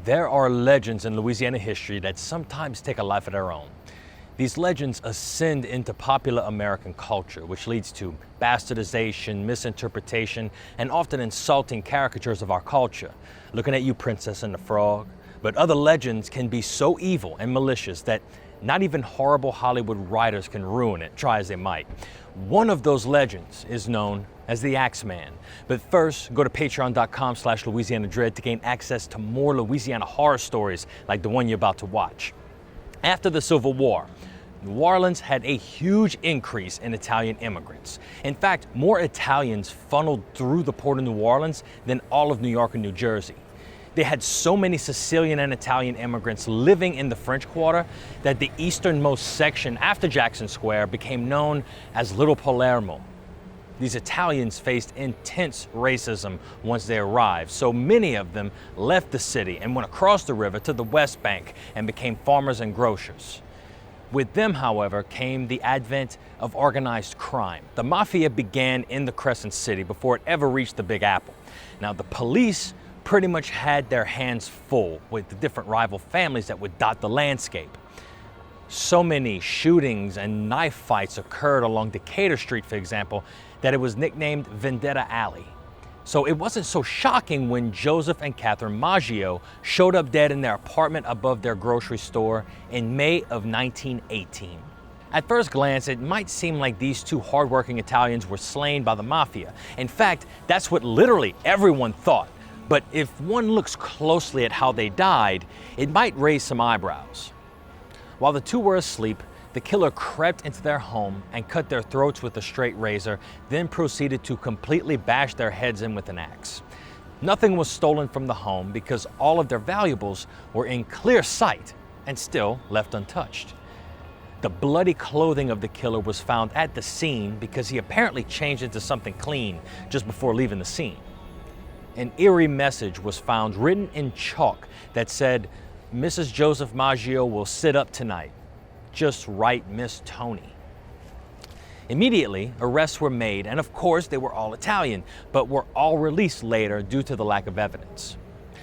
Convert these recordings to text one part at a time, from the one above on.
There are legends in Louisiana history that sometimes take a life of their own. These legends ascend into popular American culture, which leads to bastardization, misinterpretation, and often insulting caricatures of our culture. Looking at you, Princess and the Frog. But other legends can be so evil and malicious that not even horrible Hollywood writers can ruin it, try as they might. One of those legends is known as the Axeman. But first, go to patreon.com/LouisianaDread to gain access to more Louisiana horror stories like the one you're about to watch. After the Civil War, New Orleans had a huge increase in Italian immigrants. In fact, more Italians funneled through the port of New Orleans than all of New York and New Jersey. They had so many Sicilian and Italian immigrants living in the French Quarter that the easternmost section after Jackson Square became known as Little Palermo. These Italians faced intense racism once they arrived, so many of them left the city and went across the river to the West Bank and became farmers and grocers. With them, however, came the advent of organized crime. The mafia began in the Crescent City before it ever reached the Big Apple. Now, the police pretty much had their hands full with the different rival families that would dot the landscape. So many shootings and knife fights occurred along Decatur Street, for example, that it was nicknamed Vendetta Alley. So it wasn't so shocking when Joseph and Catherine Maggio showed up dead in their apartment above their grocery store in May of 1918. At first glance, it might seem like these two hardworking Italians were slain by the mafia. In fact, that's what literally everyone thought. But if one looks closely at how they died, it might raise some eyebrows. While the two were asleep, the killer crept into their home and cut their throats with a straight razor, then proceeded to completely bash their heads in with an axe. Nothing was stolen from the home because all of their valuables were in clear sight and still left untouched. The bloody clothing of the killer was found at the scene because he apparently changed into something clean just before leaving the scene. An eerie message was found written in chalk that said, "Mrs. Joseph Maggio will sit up tonight. Just write Miss Tony." Immediately, arrests were made, and of course they were all Italian, but were all released later due to the lack of evidence.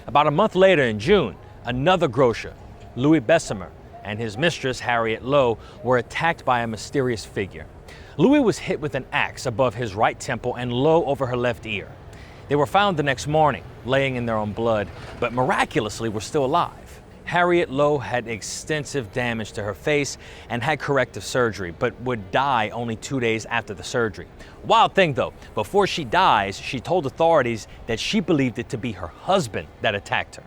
About a month later in June, another grocer, Louis Bessemer, and his mistress, Harriet Lowe, were attacked by a mysterious figure. Louis was hit with an axe above his right temple and Lowe over her left ear. They were found the next morning, laying in their own blood, but miraculously were still alive. Harriet Lowe had extensive damage to her face and had corrective surgery, but would die only 2 days after the surgery. Wild thing though, before she dies, she told authorities that she believed it to be her husband that attacked her.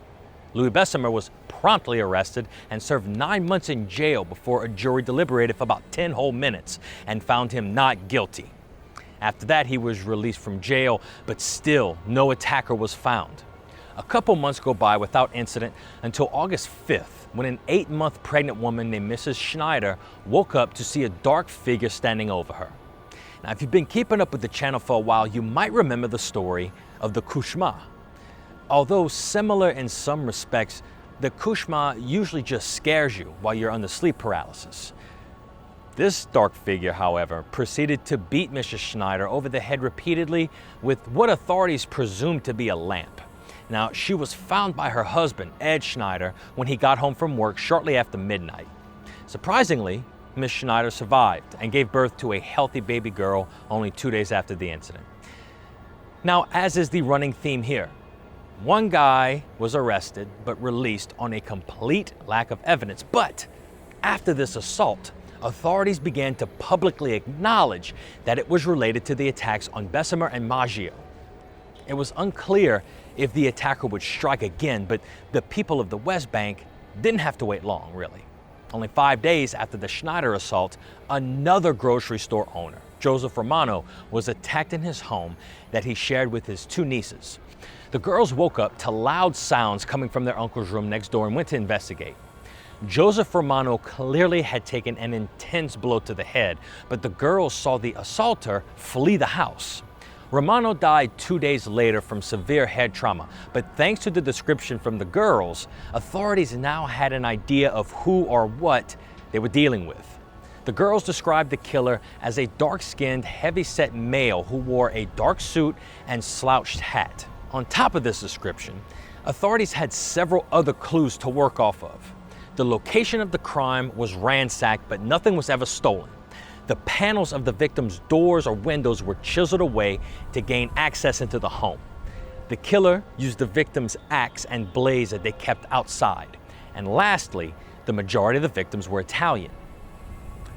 Louis Bessemer was promptly arrested and served 9 months in jail before a jury deliberated for about 10 whole minutes and found him not guilty. After that, he was released from jail, but still no attacker was found. A couple months go by without incident until August 5th, when an 8-month pregnant woman named Mrs. Schneider woke up to see a dark figure standing over her. Now, if you've been keeping up with the channel for a while, you might remember the story of the cauchemar. Although similar in some respects, the cauchemar usually just scares you while you're under sleep paralysis. This dark figure, however, proceeded to beat Mrs. Schneider over the head repeatedly with what authorities presumed to be a lamp. Now, she was found by her husband, Ed Schneider, when he got home from work shortly after midnight. Surprisingly, Miss Schneider survived and gave birth to a healthy baby girl only 2 days after the incident. Now, as is the running theme here, one guy was arrested but released on a complete lack of evidence. But after this assault, authorities began to publicly acknowledge that it was related to the attacks on Bessemer and Maggio. It was unclear if the attacker would strike again, but the people of the West Bank didn't have to wait long, really. Only 5 days after the Schneider assault, another grocery store owner, Joseph Romano, was attacked in his home that he shared with his 2 nieces. The girls woke up to loud sounds coming from their uncle's room next door and went to investigate. Joseph Romano clearly had taken an intense blow to the head, but the girls saw the assaulter flee the house. Romano died 2 days later from severe head trauma, but thanks to the description from the girls, authorities now had an idea of who or what they were dealing with. The girls described the killer as a dark-skinned, heavy-set male who wore a dark suit and slouched hat. On top of this description, Authorities had several other clues to work off of. The location of the crime was ransacked, but nothing was ever stolen. The panels of the victim's doors or windows were chiseled away to gain access into the home. The killer used the victim's axe and blades that they kept outside. And lastly, the majority of the victims were Italian.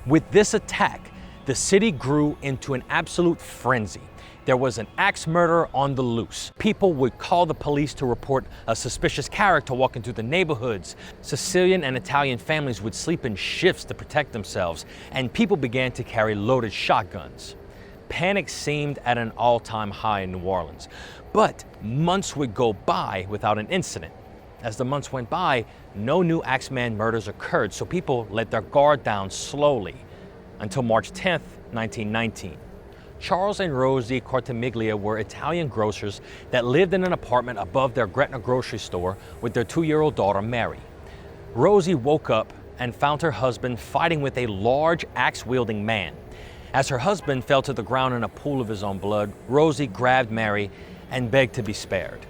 With this attack, the city grew into an absolute frenzy. There was an axe murderer on the loose. People would call the police to report a suspicious character walking through the neighborhoods. Sicilian and Italian families would sleep in shifts to protect themselves, and people began to carry loaded shotguns. Panic seemed at an all-time high in New Orleans, but months would go by without an incident. As the months went by, no new Axeman murders occurred, so people let their guard down slowly until March 10th, 1919. Charles and Rosie Cortimiglia were Italian grocers that lived in an apartment above their Gretna grocery store with their 2-year-old daughter, Mary. Rosie woke up and found her husband fighting with a large axe-wielding man. As her husband fell to the ground in a pool of his own blood, Rosie grabbed Mary and begged to be spared.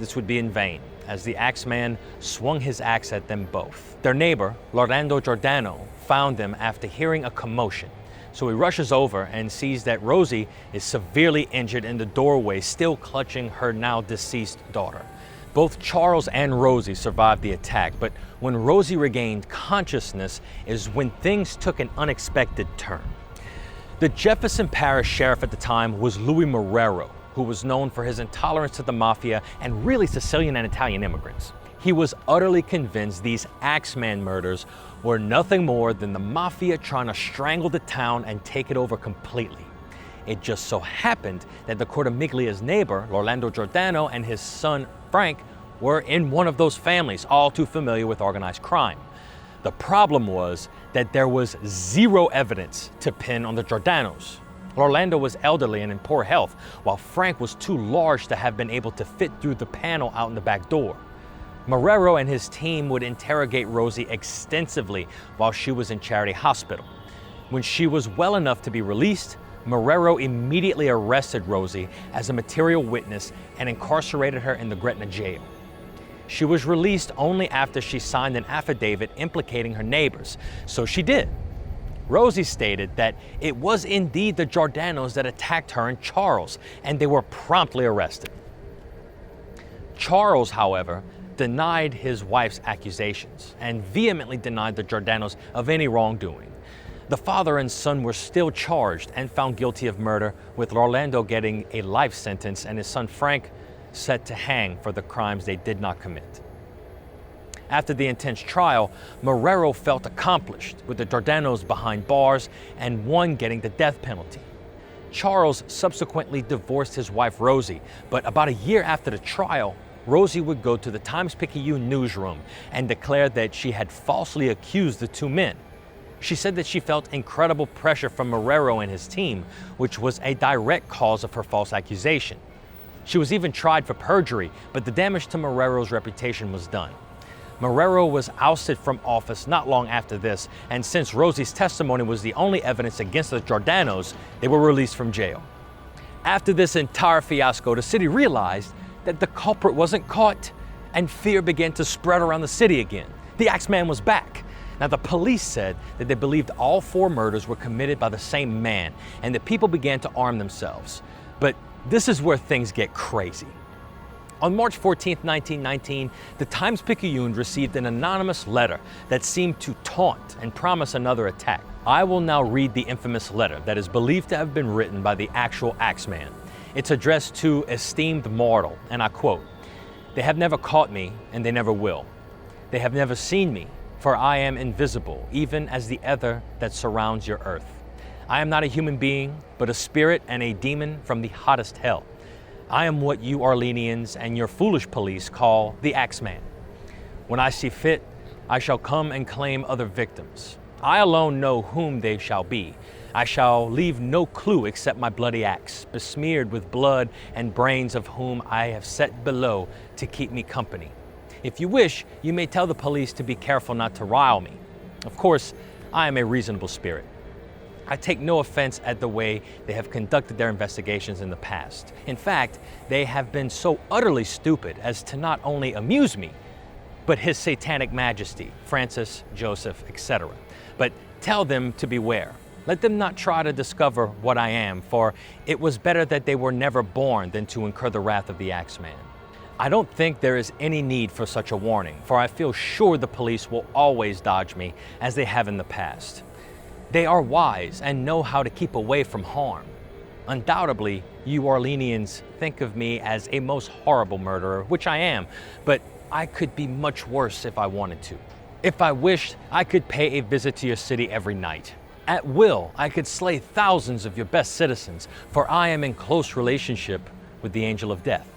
This would be in vain, as the Axeman swung his axe at them both. Their neighbor, Lorlando Giordano, found them after hearing a commotion. So he rushes over and sees that Rosie is severely injured in the doorway, still clutching her now deceased daughter. Both Charles and Rosie survived the attack, but when Rosie regained consciousness is when things took an unexpected turn. The Jefferson Parish sheriff at the time was Louis Marrero, who was known for his intolerance to the mafia and really Sicilian and Italian immigrants. He was utterly convinced these Axeman murders were nothing more than the mafia trying to strangle the town and take it over completely. It just so happened that the Cortimiglia's neighbor, Lorlando Giordano, and his son, Frank, were in one of those families, all too familiar with organized crime. The problem was that there was zero evidence to pin on the Giordanos. Lorlando was elderly and in poor health, while Frank was too large to have been able to fit through the panel out in the back door. Marrero and his team would interrogate Rosie extensively while she was in Charity Hospital. When she was well enough to be released, Marrero immediately arrested Rosie as a material witness and incarcerated her in the Gretna jail. She was released only after she signed an affidavit implicating her neighbors, so she did. Rosie stated that it was indeed the Giordanos that attacked her and Charles, and they were promptly arrested. Charles, however, denied his wife's accusations and vehemently denied the Giordanos of any wrongdoing. The father and son were still charged and found guilty of murder, with Lorlando getting a life sentence and his son Frank set to hang for the crimes they did not commit. After the intense trial, Marrero felt accomplished, with the Giordanos behind bars and one getting the death penalty. Charles subsequently divorced his wife Rosie, but about a year after the trial, Rosie would go to the Times-Picayune newsroom and declare that she had falsely accused the two men. She said that she felt incredible pressure from Marrero and his team, which was a direct cause of her false accusation. She was even tried for perjury, but the damage to Marrero's reputation was done. Marrero was ousted from office not long after this, and since Rosie's testimony was the only evidence against the Giordanos, they were released from jail. After this entire fiasco, the city realized that the culprit wasn't caught, and fear began to spread around the city again. The Axeman was back. Now, the police said that they believed all 4 murders were committed by the same man, and that people began to arm themselves. But this is where things get crazy. On March 14, 1919, the Times-Picayune received an anonymous letter that seemed to taunt and promise another attack. I will now read the infamous letter that is believed to have been written by the actual Axeman. It's addressed to esteemed mortal, and I quote, "They have never caught me, and they never will. They have never seen me, for I am invisible, even as the ether that surrounds your earth. I am not a human being, but a spirit and a demon from the hottest hell. I am what you Orleanians and your foolish police call the Axeman. When I see fit, I shall come and claim other victims. I alone know whom they shall be. I shall leave no clue except my bloody axe, besmeared with blood and brains of whom I have set below to keep me company. If you wish, you may tell the police to be careful not to rile me. Of course, I am a reasonable spirit." I take no offense at the way they have conducted their investigations in the past. In fact, they have been so utterly stupid as to not only amuse me, but His Satanic Majesty, Francis, Joseph, etc. But tell them to beware. Let them not try to discover what I am, for it was better that they were never born than to incur the wrath of the Axeman. I don't think there is any need for such a warning, for I feel sure the police will always dodge me as they have in the past. They are wise and know how to keep away from harm. Undoubtedly, you Orleanians think of me as a most horrible murderer, which I am, but I could be much worse if I wanted to. If I wished, I could pay a visit to your city every night. At will, I could slay thousands of your best citizens, for I am in close relationship with the Angel of Death.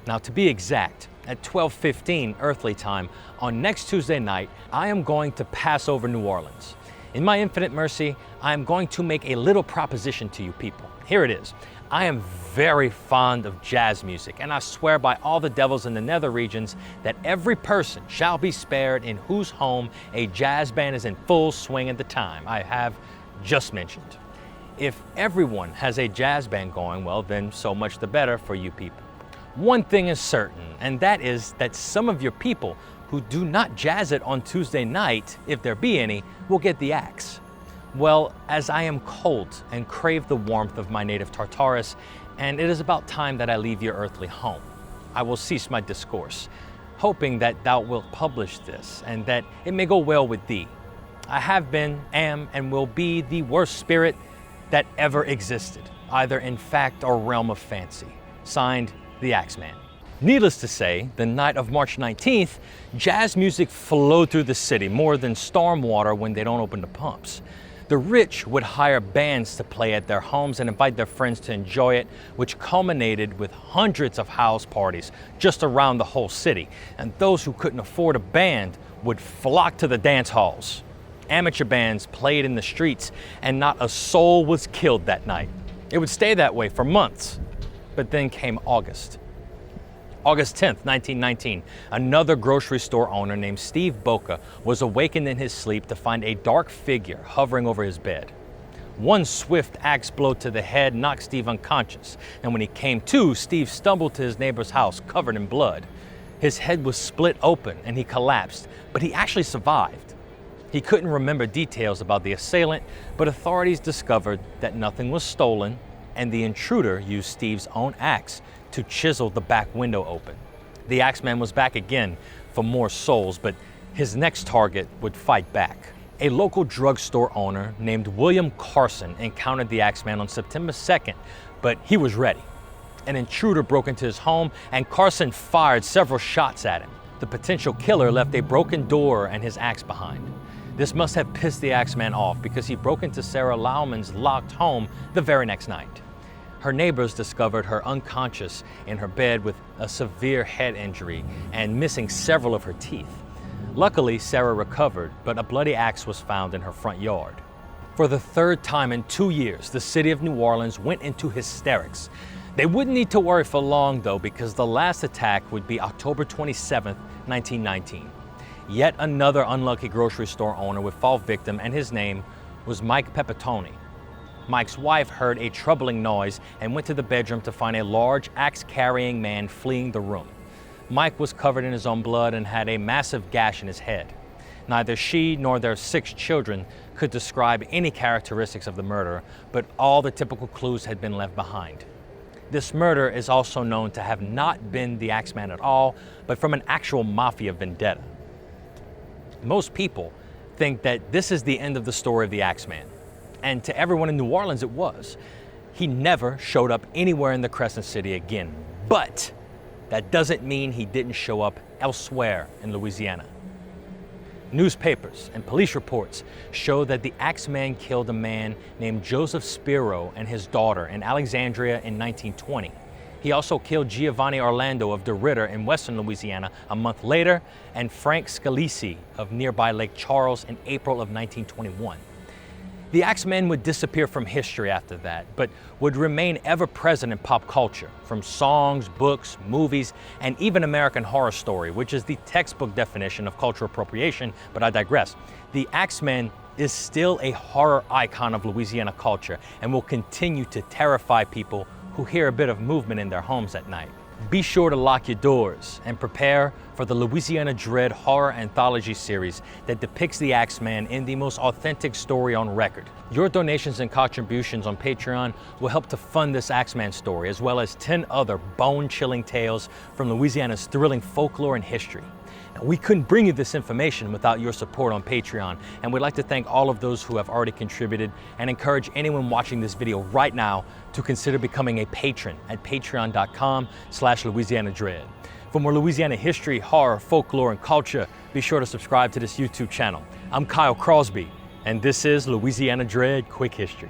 Now, to be exact, at 12:15 earthly time on next Tuesday night, I am going to pass over New Orleans. In my infinite mercy, I am going to make a little proposition to you people. Here it is. I am very fond of jazz music, and I swear by all the devils in the nether regions that every person shall be spared in whose home a jazz band is in full swing at the time I have just mentioned. If everyone has a jazz band going, well, then so much the better for you people. One thing is certain, and that is that some of your people who do not jazz it on Tuesday night, if there be any, will get the axe. Well, as I am cold and crave the warmth of my native Tartarus, and it is about time that I leave your earthly home, I will cease my discourse, hoping that thou wilt publish this, and that it may go well with thee. I have been, am, and will be the worst spirit that ever existed, either in fact or realm of fancy. Signed, the Axeman. Needless to say, the night of March 19th, jazz music flowed through the city more than storm water when they don't open the pumps. The rich would hire bands to play at their homes and invite their friends to enjoy it, which culminated with hundreds of house parties just around the whole city. And those who couldn't afford a band would flock to the dance halls. Amateur bands played in the streets, and not a soul was killed that night. It would stay that way for months. But then came August. August 10th, 1919, another grocery store owner named Steve Boca was awakened in his sleep to find a dark figure hovering over his bed. One swift axe blow to the head knocked Steve unconscious, and when he came to, Steve stumbled to his neighbor's house covered in blood. His head was split open and he collapsed, but he actually survived. He couldn't remember details about the assailant, but authorities discovered that nothing was stolen, and the intruder used Steve's own axe to chisel the back window open. The Axeman was back again for more souls, but his next target would fight back. A local drugstore owner named William Carson encountered the Axeman on September 2nd, but he was ready. An intruder broke into his home, and Carson fired several shots at him. The potential killer left a broken door and his axe behind. This must have pissed the Axeman off, because he broke into Sarah Lauman's locked home the very next night. Her neighbors discovered her unconscious in her bed with a severe head injury and missing several of her teeth. Luckily, Sarah recovered, but a bloody axe was found in her front yard. For the third time in 2 years, the city of New Orleans went into hysterics. They wouldn't need to worry for long, though, because the last attack would be October 27th, 1919. Yet another unlucky grocery store owner would fall victim, and his name was Mike Pepitone. Mike's wife heard a troubling noise and went to the bedroom to find a large axe-carrying man fleeing the room. Mike was covered in his own blood and had a massive gash in his head. Neither she nor their 6 children could describe any characteristics of the murderer, but all the typical clues had been left behind. This murder is also known to have not been the Axeman at all, but from an actual mafia vendetta. Most people think that this is the end of the story of the Axeman. And to everyone in New Orleans, it was. He never showed up anywhere in the Crescent City again. But that doesn't mean he didn't show up elsewhere in Louisiana. Newspapers and police reports show that the Axeman killed a man named Joseph Spiro and his daughter in Alexandria in 1920. He also killed Giovanni Orlando of DeRitter in western Louisiana a month later, and Frank Scalisi of nearby Lake Charles in April of 1921. The Axeman would disappear from history after that, but would remain ever present in pop culture, from songs, books, movies, and even American Horror Story, which is the textbook definition of cultural appropriation, but I digress. The Axeman is still a horror icon of Louisiana culture and will continue to terrify people who hear a bit of movement in their homes at night. Be sure to lock your doors and prepare for the Louisiana Dread horror anthology series that depicts the Axeman in the most authentic story on record. Your donations and contributions on Patreon will help to fund this Axeman story, as well as 10 other bone-chilling tales from Louisiana's thrilling folklore and history. Now, we couldn't bring you this information without your support on Patreon, and we'd like to thank all of those who have already contributed and encourage anyone watching this video right now to consider becoming a patron at patreon.com/LouisianaDread. For more Louisiana history, horror, folklore, and culture, be sure to subscribe to this YouTube channel. I'm Kyle Crosby, and this is Louisiana Dread Quick History.